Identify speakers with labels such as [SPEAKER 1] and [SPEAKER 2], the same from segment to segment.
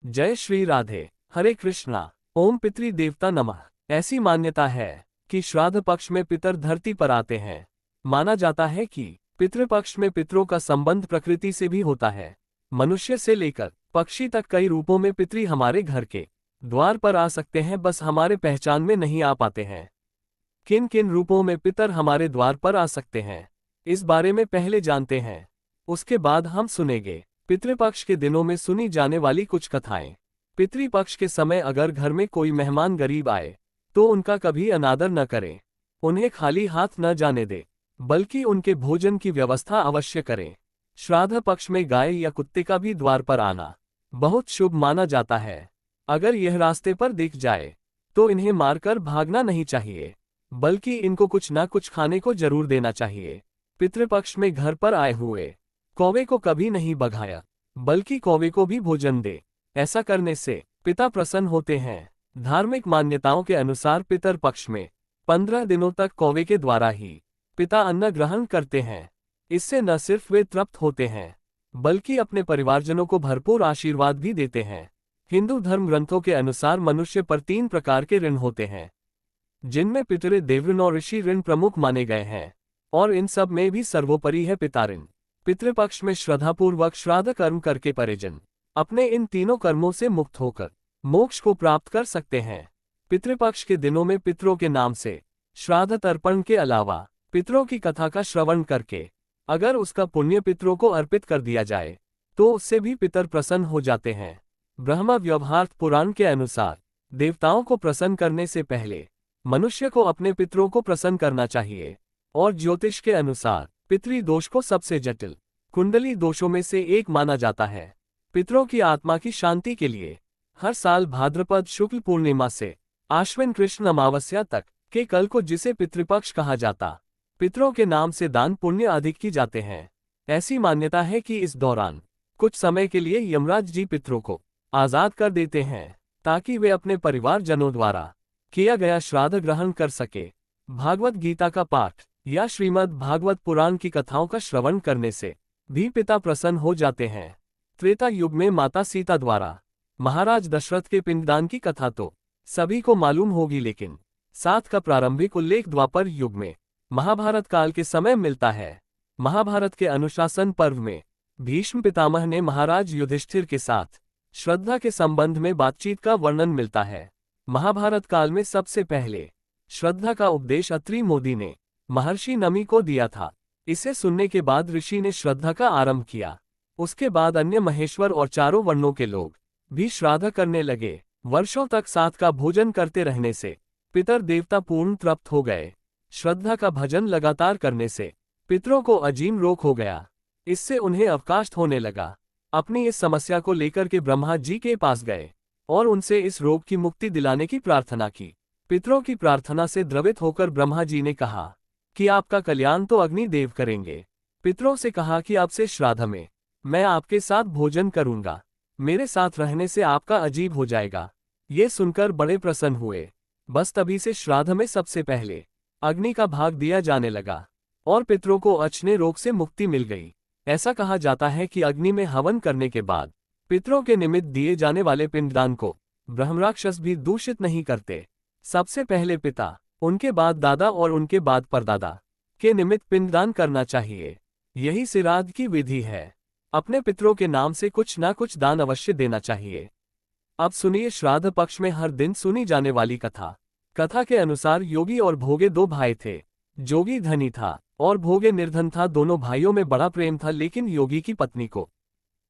[SPEAKER 1] जय श्री राधे। हरे कृष्णा। ओम पितृ देवता नमः। ऐसी मान्यता है कि श्राद्ध पक्ष में पितर धरती पर आते हैं। माना जाता है कि पितृपक्ष में पितरों का संबंध प्रकृति से भी होता है। मनुष्य से लेकर पक्षी तक कई रूपों में पितृ हमारे घर के द्वार पर आ सकते हैं, बस हमारे पहचान में नहीं आ पाते हैं। किन किन रूपों में पितर हमारे द्वार पर आ सकते हैं, इस बारे में पहले जानते हैं, उसके बाद हम सुनेंगे पितृपक्ष के दिनों में सुनी जाने वाली कुछ कथाएं। पितृपक्ष के समय अगर घर में कोई मेहमान गरीब आए तो उनका कभी अनादर न करें, उन्हें खाली हाथ न जाने दे, बल्कि उनके भोजन की व्यवस्था अवश्य करें। श्राद्ध पक्ष में गाय या कुत्ते का भी द्वार पर आना बहुत शुभ माना जाता है। अगर यह रास्ते पर दिख जाए तो इन्हें मारकर भागना नहीं चाहिए, बल्कि इनको कुछ ना कुछ खाने को जरूर देना चाहिए। पितृपक्ष में घर पर आए हुए कौवे को कभी नहीं भगाया, बल्कि कौवे को भी भोजन दे। ऐसा करने से पिता प्रसन्न होते हैं। धार्मिक मान्यताओं के अनुसार पितर पक्ष में 15 दिनों तक कौवे के द्वारा ही पिता अन्न ग्रहण करते हैं। इससे न सिर्फ वे तृप्त होते हैं, बल्कि अपने परिवारजनों को भरपूर आशीर्वाद भी देते हैं। हिंदू धर्म ग्रंथों के अनुसार मनुष्य पर 3 प्रकार के ऋण होते हैं, जिनमें पितृ देवऋण और ऋषि ऋण प्रमुख माने गए हैं, और इन सब में भी सर्वोपरि है पिता ऋण। पितृपक्ष में श्रद्धापूर्वक श्राद्ध कर्म करके परिजन अपने इन तीनों कर्मों से मुक्त होकर मोक्ष को प्राप्त कर सकते हैं। पितृपक्ष के दिनों में पितरों के नाम से श्राद्ध तर्पण के अलावा पितरों की कथा का श्रवण करके अगर उसका पुण्य पितरों को अर्पित कर दिया जाए तो उससे भी पितर प्रसन्न हो जाते हैं। ब्रह्म व्यवहार पुराण के अनुसार देवताओं को प्रसन्न करने से पहले मनुष्य को अपने पितरों को प्रसन्न करना चाहिए, और ज्योतिष के अनुसार पितृदोष को सबसे जटिल कुंडली दोषों में से एक माना जाता है। पितरों की आत्मा की शांति के लिए हर साल भाद्रपद शुक्ल पूर्णिमा से आश्विन कृष्ण अमावस्या तक के कल को, जिसे पितृपक्ष कहा जाता, पितरों के नाम से दान पुण्य अधिक की जाते हैं। ऐसी मान्यता है कि इस दौरान कुछ समय के लिए यमराज जी पितरों को आजाद कर देते हैं, ताकि वे अपने परिवारजनों द्वारा किया गया श्राद्ध ग्रहण कर सके। भागवत गीता का पाठ या श्रीमद् भागवत पुराण की कथाओं का श्रवण करने से भी पिता प्रसन्न हो जाते हैं। त्रेता युग में माता सीता द्वारा महाराज दशरथ के पिंडदान की कथा तो सभी को मालूम होगी, लेकिन साथ का प्रारंभिक उल्लेख द्वापर युग में महाभारत काल के समय मिलता है। महाभारत के अनुशासन पर्व में भीष्म पितामह ने महाराज युधिष्ठिर के साथ श्रद्धा के संबंध में बातचीत का वर्णन मिलता है। महाभारत काल में सबसे पहले श्रद्धा का उपदेश अत्रि मोदी ने महर्षि नमी को दिया था। इसे सुनने के बाद ऋषि ने श्रद्धा का आरंभ किया। उसके बाद अन्य महेश्वर और चारों वर्णों के लोग भी श्राद्ध करने लगे। वर्षों तक साथ का भोजन करते रहने से पितर देवता पूर्ण तृप्त हो गए। श्रद्धा का भजन लगातार करने से पितरों को अजीम रोग हो गया। इससे उन्हें अवकाश होने लगा। अपनी इस समस्या को लेकर के ब्रह्मा जी के पास गए और उनसे इस रोग की मुक्ति दिलाने की प्रार्थना की। पितरों की प्रार्थना से द्रवित होकर ब्रह्मा जी ने कहा कि आपका कल्याण तो अग्निदेव करेंगे। पितरों से कहा कि अब से श्राद्ध में मैं आपके साथ भोजन करूंगा, मेरे साथ रहने से आपका अजीब हो जाएगा। ये सुनकर बड़े प्रसन्न हुए। बस तभी से श्राद्ध में सबसे पहले अग्नि का भाग दिया जाने लगा और पितरों को अछने रोग से मुक्ति मिल गई। ऐसा कहा जाता है कि अग्नि में हवन करने के बाद पितरों के निमित्त दिए जाने वाले पिंडदान को ब्रह्मराक्षस भी दूषित नहीं करते। सबसे पहले पिता, उनके बाद दादा और उनके बाद परदादा के निमित्त पिंडदान करना चाहिए। यही श्राद्ध की विधि है। अपने पितरों के नाम से कुछ ना कुछ दान अवश्य देना चाहिए। अब सुनिए श्राद्ध पक्ष में हर दिन सुनी जाने वाली कथा। कथा के अनुसार योगी और भोगे 2 भाई थे। जोगी धनी था और भोगे निर्धन था। दोनों भाइयों में बड़ा प्रेम था, लेकिन योगी की पत्नी को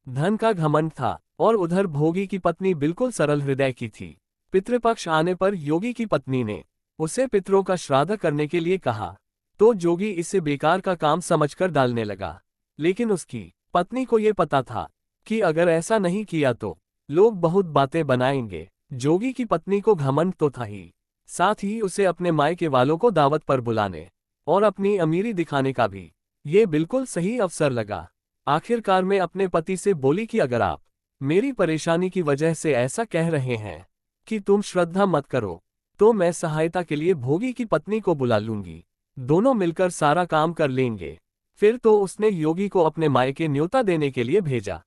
[SPEAKER 1] धन का घमंड था और उधर भोगी की पत्नी बिल्कुल सरल हृदय की थी। पितृपक्ष आने पर योगी की पत्नी ने उसे पितरों का श्राद्ध करने के लिए कहा, तो जोगी इसे बेकार का काम समझकर डालने लगा। लेकिन उसकी पत्नी को ये पता था कि अगर ऐसा नहीं किया तो लोग बहुत बातें बनाएंगे। जोगी की पत्नी को घमंड तो था ही, साथ ही उसे अपने मायके वालों को दावत पर बुलाने और अपनी अमीरी दिखाने का भी ये बिल्कुल सही अवसर लगा। आखिरकार में अपने पति से बोली कि अगर आप मेरी परेशानी की वजह से ऐसा कह रहे हैं कि तुम श्रद्धा मत करो, तो मैं सहायता के लिए भोगी की पत्नी को बुला लूंगी, दोनों मिलकर सारा काम कर लेंगे। फिर तो उसने योगी को अपने मायके न्योता देने के लिए भेजा।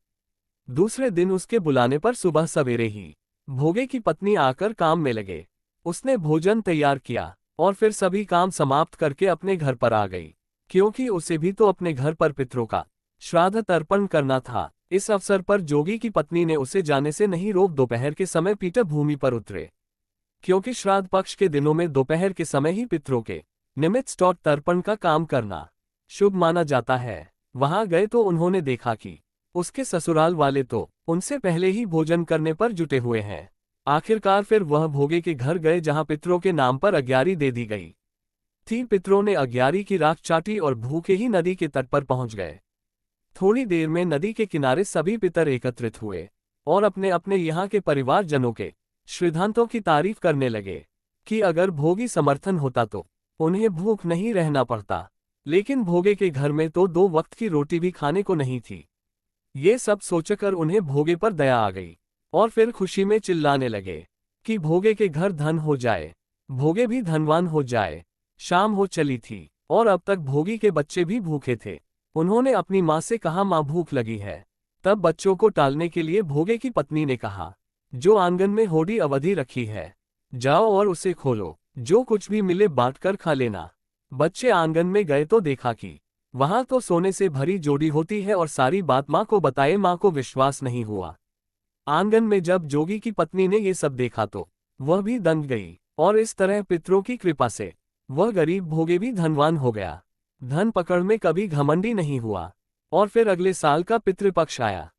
[SPEAKER 1] दूसरे दिन उसके बुलाने पर सुबह सवेरे ही भोगे की पत्नी आकर काम में लगे। उसने भोजन तैयार किया और फिर सभी काम समाप्त करके अपने घर पर आ गई, क्योंकि उसे भी तो अपने घर पर पितरों का श्राद्ध तर्पण करना था। इस अवसर पर जोगी की पत्नी ने उसे जाने से नहीं रोक दोपहर के समय पीठ भूमि पर उतरे, क्योंकि श्राद्ध पक्ष के दिनों में दोपहर के समय ही पितरों के निमित्त स्टोट तर्पण का काम करना शुभ माना जाता है। वहां गए तो उन्होंने देखा कि उसके ससुराल वाले तो उनसे पहले ही भोजन करने पर जुटे हुए हैं। आखिरकार फिर वह भोगे के घर गए, जहां पितरों के नाम पर अग्यारी दे दी गई थी। पितरों ने अग्यारी की राख चाटी और भूखे ही नदी के तट पर पहुंच गए। थोड़ी देर में नदी के किनारे सभी पितर एकत्रित हुए और अपने अपने यहाँ के परिवारजनों के श्रीधांतों की तारीफ करने लगे कि अगर भोगी समर्थन होता तो उन्हें भूख नहीं रहना पड़ता, लेकिन भोगे के घर में तो 2 वक्त की रोटी भी खाने को नहीं थी। ये सब सोचकर उन्हें भोगे पर दया आ गई और फिर खुशी में चिल्लाने लगे कि भोगे के घर धन हो जाए, भोगे भी धनवान हो जाए। शाम हो चली थी और अब तक भोगी के बच्चे भी भूखे थे। उन्होंने अपनी माँ से कहा, माँ भूख लगी है। तब बच्चों को टालने के लिए भोगे की पत्नी ने कहा, जो आंगन में होड़ी अवधि रखी है, जाओ और उसे खोलो, जो कुछ भी मिले बांट कर खा लेना। बच्चे आंगन में गए तो देखा कि वहां तो सोने से भरी जोड़ी होती है और सारी बात माँ को बताए। माँ को विश्वास नहीं हुआ। आंगन में जब जोगी की पत्नी ने ये सब देखा तो वह भी दंग गई और इस तरह पितरों की कृपा से वह गरीब भोगे भी धनवान हो गया। धन पकड़ में कभी घमंडी नहीं हुआ और फिर अगले साल का पितृपक्ष आया।